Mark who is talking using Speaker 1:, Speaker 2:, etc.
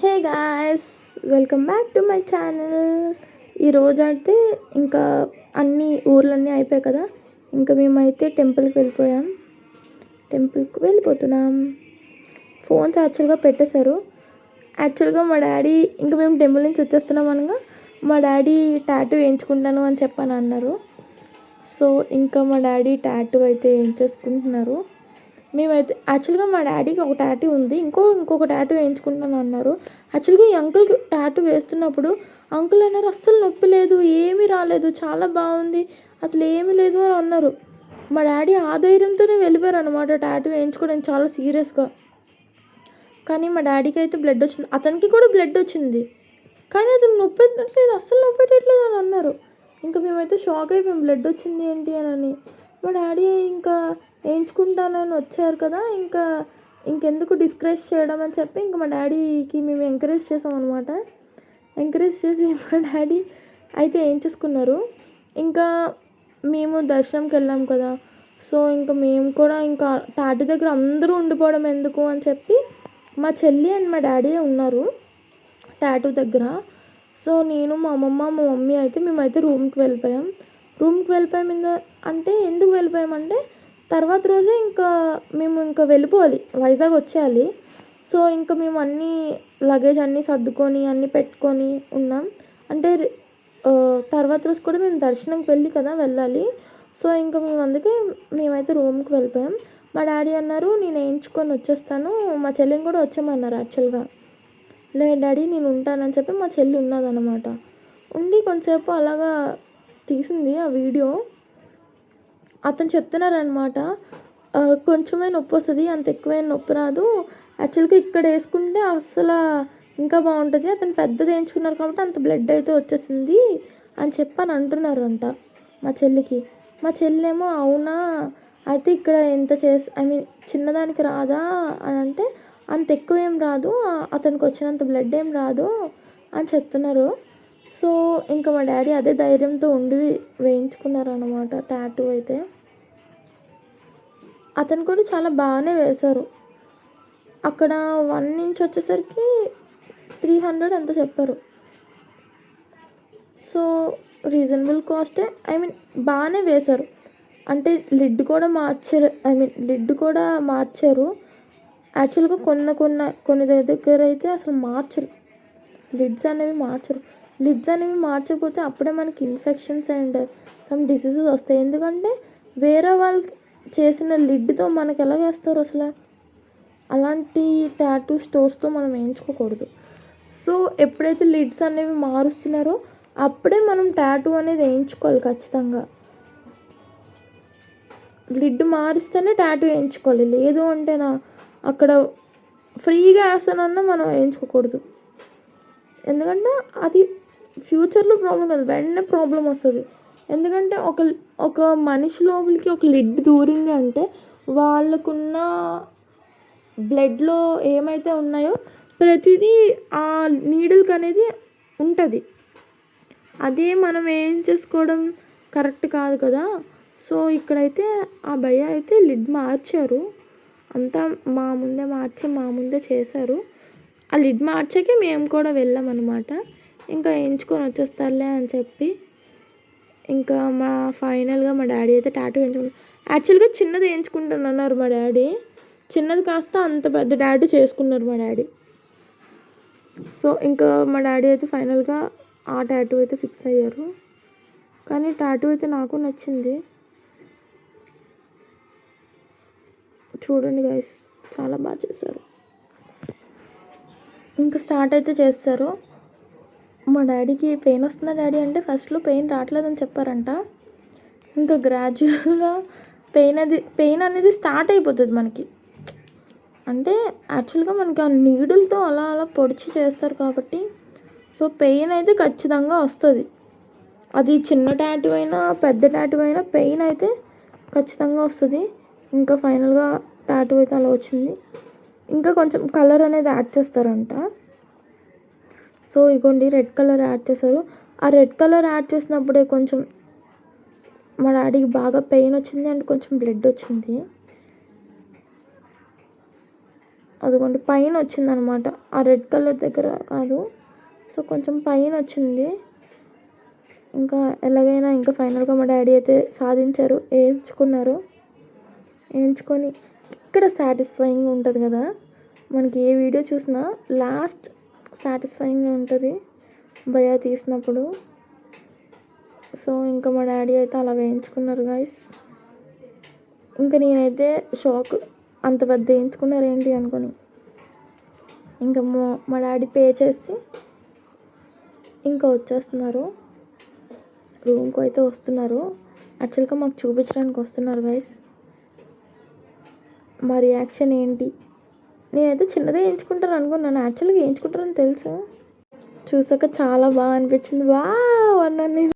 Speaker 1: Hey guys, welcome back to my channel. ఈరోజు అయితే ఇంకా అన్ని ఊర్లన్నీ అయిపోయాయి కదా, ఇంకా మేమైతే టెంపుల్కి వెళ్ళిపోతున్నాం. ఫోన్స్ యాక్చువల్గా పెట్టేశారు. యాక్చువల్గా మా డాడీ ఇంకా మేము టెంపుల్ నుంచి వచ్చేస్తున్నాం అనగా మా డాడీ టాటూ వేయించుకుంటాను అని చెప్పని అన్నారు. సో ఇంకా మా డాడీ టాటూ అయితే వేయించేసుకుంటున్నారు. మేమైతే యాక్చువల్గా మా డాడీకి ఒక టాటూ ఉంది, ఇంకొక టాటూ వేయించుకుంటాను అన్నారు. యాక్చువల్గా ఈ అంకుల్కి టాటూ వేస్తున్నప్పుడు అంకుల్ అన్నారు అస్సలు నొప్పి లేదు, ఏమీ రాలేదు, చాలా బాగుంది, అసలు ఏమీ లేదు అని అన్నారు. మా డాడీ ఆ ధైర్యంతోనే వెళ్ళిపోయారు అనమాట టాటూ వేయించుకోవడం చాలా సీరియస్గా. కానీ మా డాడీకి అయితే బ్లడ్ వచ్చింది, అతనికి కూడా బ్లడ్ వచ్చింది, కానీ అతను నొప్పి పెట్టట్లేదు, అస్సలు నొప్పి పెట్టట్లేదు అని అన్నారు. ఇంకా మేమైతే షాక్ అయిపోయాం, బ్లడ్ వచ్చింది ఏంటి అని. మా డాడీ ఇంకా వేయించుకుంటానని వచ్చారు కదా, ఇంకెందుకు డిస్కరేజ్ చేయడం అని చెప్పి ఇంకా మా డాడీకి మేము ఎంకరేజ్ చేసాం అనమాట. ఎంకరేజ్ చేసి మా డాడీ అయితే వేయించేసుకున్నారు. ఇంకా మేము దర్శనంకి వెళ్ళాం కదా, సో ఇంకా మేము కూడా ఇంకా టాటూ దగ్గర అందరూ ఉండిపోవడం ఎందుకు అని చెప్పి మా చెల్లి అండ్ మా డాడీ ఉన్నారు టాటూ దగ్గర. సో నేను మా అమ్మమ్మ మా మమ్మీ అయితే మేమైతే రూమ్కి వెళ్ళిపోయాం. అంటే ఎందుకు వెళ్ళిపోయామంటే తర్వాత రోజే మేము వెళ్ళిపోవాలి, వైజాగ్ వచ్చేయాలి. సో ఇంకా మేము అన్నీ లగేజ్ అన్నీ సర్దుకొని అన్నీ పెట్టుకొని ఉన్నాం. అంటే తర్వాత రోజు కూడా మేము దర్శనంకి వెళ్ళాలి. సో ఇంకా మేమైతే రూమ్కి వెళ్ళిపోయాం. మా డాడీ అన్నారు నేను వేయించుకొని వచ్చేస్తాను, మా చెల్లిని కూడా వచ్చేయమన్నారు. యాక్చువల్గా లేదు డాడీ నేను ఉంటానని చెప్పి మా చెల్లి ఉన్నదన్నమాట. ఉండి కొంచెంసేపు అలాగా తీసింది ఆ వీడియో. అతను చెప్తున్నారనమాట కొంచెమే నొప్పి వస్తుంది, అంత ఎక్కువైన నొప్పి రాదు, యాక్చువల్గా ఇక్కడ వేసుకుంటే అస్సలు ఇంకా బాగుంటుంది, అతను పెద్దది వేయించుకున్నారు కాబట్టి అంత బ్లడ్ అయితే వచ్చేసింది అని చెప్పని అంటున్నారంట మా చెల్లికి. మా చెల్లేమో అవునా అయితే ఇక్కడ ఎంత చిన్నదానికి రాదా అని అంటే అంత ఎక్కువ ఏం రాదు, అతనికి వచ్చినంత బ్లడ్ ఏం రాదు అని చెప్తున్నారు. సో ఇంకా మా డాడీ అదే ధైర్యంతో ఉండి వేయించుకున్నారు అన్నమాట టాటూ అయితే. అతను కూడా చాలా బాగానే వేశారు. అక్కడ 1 ఇంచ్ వచ్చేసరికి 300 ఎంత చెప్పారు. సో రీజనబుల్ కాస్టే, బాగానే వేశారు. అంటే లిడ్ కూడా మార్చారు. యాక్చువల్గా కొన్ని దగ్గర అయితే అసలు మార్చరు, లిడ్స్ అనేవి మార్చకపోతే అప్పుడే మనకి ఇన్ఫెక్షన్స్ అండ్ సమ్ డిసీజెస్ వస్తాయి. ఎందుకంటే వేరే వాళ్ళు చేసిన లిడ్తో మనకి ఎలా వేస్తారు అసలు, అలాంటి టాటూ స్టోర్స్తో మనం వేయించుకోకూడదు. సో ఎప్పుడైతే లిడ్స్ అనేవి మారుస్తున్నారో అప్పుడే మనం టాటూ అనేది వేయించుకోవాలి ఖచ్చితంగా. లిడ్ మారిస్తేనే టాటూ వేయించుకోవాలి, లేదు అంటే అక్కడ ఫ్రీగా వేస్తానన్నా మనం వేయించుకోకూడదు. ఎందుకంటే అది ఫ్యూచర్లో ప్రాబ్లం కాదు, వెంటనే ప్రాబ్లం వస్తుంది. ఎందుకంటే ఒక మనిషి లోపలికి ఒక లిడ్ దూరింది అంటే వాళ్ళకున్న బ్లడ్లో ఏమైతే ఉన్నాయో ప్రతిదీ ఆ నీడిల్కి అనేది ఉంటుంది. అదే మనం వేయించేసుకోవడం కరెక్ట్ కాదు కదా. సో ఇక్కడైతే ఆ భయ్య అయితే లిడ్ మార్చారు, అంతా మా ముందే చేశారు. ఆ లిడ్ మార్చాకే మేము కూడా వెళ్ళాం అనమాట. ఇంకా వేయించుకొని వచ్చేస్తారులే అని చెప్పి ఇంకా ఫైనల్గా మా డాడీ అయితే టాటూ వేయించుకున్నారు. యాక్చువల్గా చిన్నది వేయించుకుంటానన్నారు మా డాడీ, చిన్నది కాస్త అంత పెద్ద టాటూ చేసుకున్నారు మా డాడీ. సో ఇంకా మా డాడీ అయితే ఫైనల్గా ఆ టాటూ అయితే ఫిక్స్ అయ్యారు. కానీ టాటూ అయితే నాకు నచ్చింది. చూడండి గైస్, చాలా బాగా చేశారు. ఇంకా స్టార్ట్ అయితే చేస్తారు. మా డాడీకి పెయిన్ వస్తుందా డాడీ అంటే ఫస్ట్లో పెయిన్ రావట్లేదని చెప్పారంట. ఇంకా గ్రాడ్యువల్గా పెయిన్ అనేది స్టార్ట్ అయిపోతుంది మనకి. అంటే యాక్చువల్గా మనకి ఆ నీడులతో అలా పొడిచి చేస్తారు కాబట్టి సో పెయిన్ అయితే ఖచ్చితంగా వస్తుంది. అది చిన్న టాటూ అయినా పెద్ద టాటూ అయినా పెయిన్ అయితే ఖచ్చితంగా వస్తుంది. ఇంకా ఫైనల్గా టాటూ అయితే అలా వచ్చింది. ఇంకా కొంచెం కలర్ అనేది యాడ్ చేస్తారంట. సో ఇగోండి రెడ్ కలర్ యాడ్ చేశారు. ఆ రెడ్ కలర్ యాడ్ చేసినప్పుడే కొంచెం మా డాడీకి బాగా పెయిన్ వచ్చింది అండ్ కొంచెం బ్లడ్ వచ్చింది. అదిగోండి పైన వచ్చిందనమాట, ఆ రెడ్ కలర్ దగ్గర కాదు. సో కొంచెం పైన వచ్చింది. ఇంకా ఎలాగైనా ఇంకా ఫైనల్గా మా డాడీ అయితే సాధించారు, వేయించుకున్నారు. వేయించుకొని ఇక్కడ సాటిస్ఫైయింగ్ ఉంటుంది కదా, మనకి ఏ వీడియో చూసినా లాస్ట్ సాటిస్ఫైయింగ్గా ఉంటుంది భయ్యా తీసినప్పుడు. సో ఇంకా మా డాడీ అయితే అలా వేయించుకున్నారు గైస్. ఇంకా నేనైతే షాక్, అంత పెద్ద వేయించుకున్నారు ఏంటి అనుకొని. ఇంకా మా డాడీ పే చేసి ఇంకా వచ్చేస్తున్నారు, రూమ్కి అయితే వస్తున్నారు. యాక్చువల్గా మాకు చూపించడానికి వస్తున్నారు గైస్. మా రియాక్షన్ ఏంటి, నేనైతే చిన్నదే వేయించుకుంటాను అనుకున్నాను, యాక్చువల్గా వేయించుకుంటారని తెలుసు. చూసాక చాలా బాగా అనిపించింది, వా అన్నాను నేను.